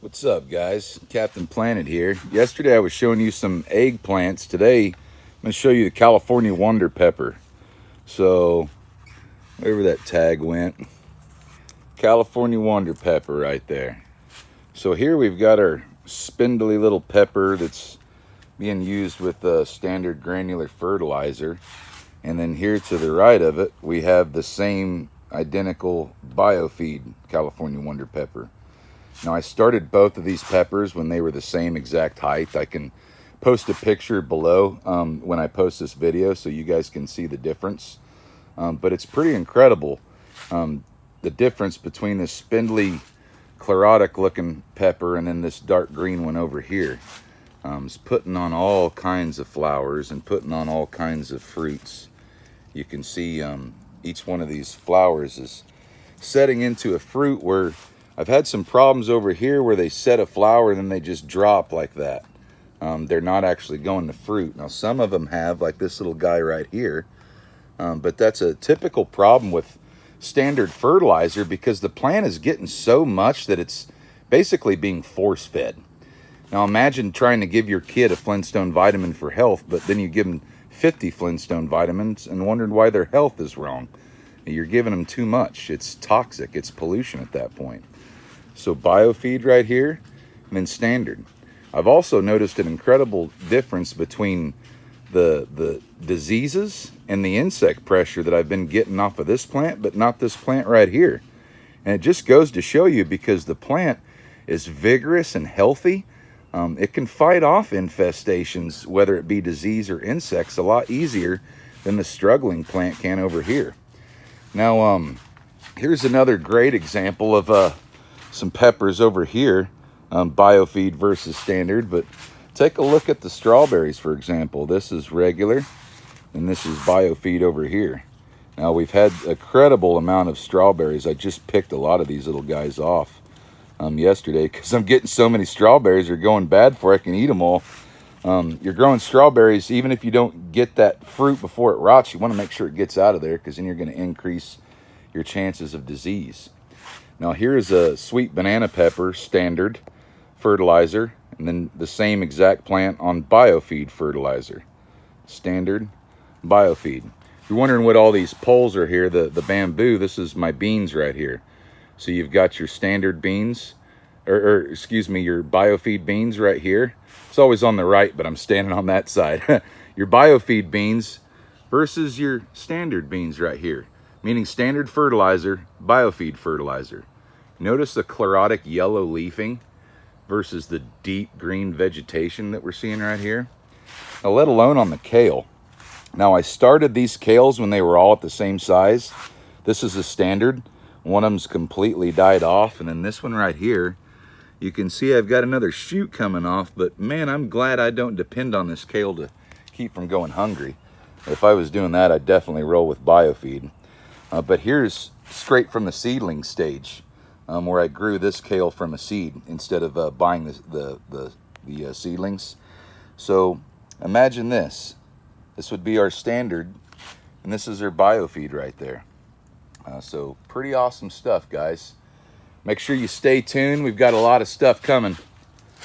What's up, guys? Captain Planet here. Yesterday I was showing you some eggplants. Today I'm going to show you the California Wonder Pepper. So, wherever that tag went, California Wonder Pepper right there. So here we've got our spindly little pepper that's being used with standard granular fertilizer. And then here to the right of it, we have the same identical Biofeed California Wonder Pepper. Now, I started both of these peppers when they were the same exact height. I can post a picture below when I post this video so you guys can see the difference. But it's pretty incredible, the difference between this spindly, chlorotic looking pepper and then this dark green one over here. It's putting on all kinds of flowers and putting on all kinds of fruits. You can see each one of these flowers is setting into a fruit where I've had some problems over here where they set a flower and then they just drop like that. They're not actually going to fruit. Now, some of them have, like this little guy right here, but that's a typical problem with standard fertilizer because the plant is getting so much that it's basically being force-fed. Now, imagine trying to give your kid a Flintstone vitamin for health, but then you give them 50 Flintstone vitamins and wondering why their health is wrong. You're giving them too much. It's toxic. It's pollution at that point. So Biofeed right here, and then standard. I've also noticed an incredible difference between the diseases and the insect pressure that I've been getting off of this plant, but not this plant right here. And it just goes to show you, because the plant is vigorous and healthy, it can fight off infestations, whether it be disease or insects, a lot easier than the struggling plant can over here. Now, here's another great example of some peppers over here, Biofeed versus standard. But take a look at the strawberries, for example. This is regular and this is Biofeed over here. Now, we've had a credible amount of strawberries. I just picked a lot of these little guys off yesterday because I'm getting so many strawberries. They're going bad before I can eat them all. You're growing strawberries, even if you don't get that fruit before it rots, you want to make sure it gets out of there, because then you're going to increase your chances of disease. Now, here is a sweet banana pepper, standard fertilizer, and then the same exact plant on Biofeed fertilizer, standard Biofeed. If you're wondering what all these poles are here, the bamboo, this is my beans right here. So you've got your standard beans, or excuse me, your Biofeed beans right here. It's always on the right, but I'm standing on that side. Your Biofeed beans versus your standard beans right here, meaning standard fertilizer, Biofeed fertilizer. Notice the chlorotic yellow leafing versus the deep green vegetation that we're seeing right here. Now, let alone on the kale. Now, I started these kales when they were all at the same size. This is a standard. One of them's completely died off, and then this one right here, you can see I've got another shoot coming off, but man, I'm glad I don't depend on this kale to keep from going hungry. If I was doing that, I'd definitely roll with Biofeed. But here's straight from the seedling stage, where I grew this kale from a seed instead of buying the seedlings. So imagine this. This would be our standard, and this is our Biofeed right there. So pretty awesome stuff, guys. Make sure you stay tuned. We've got a lot of stuff coming.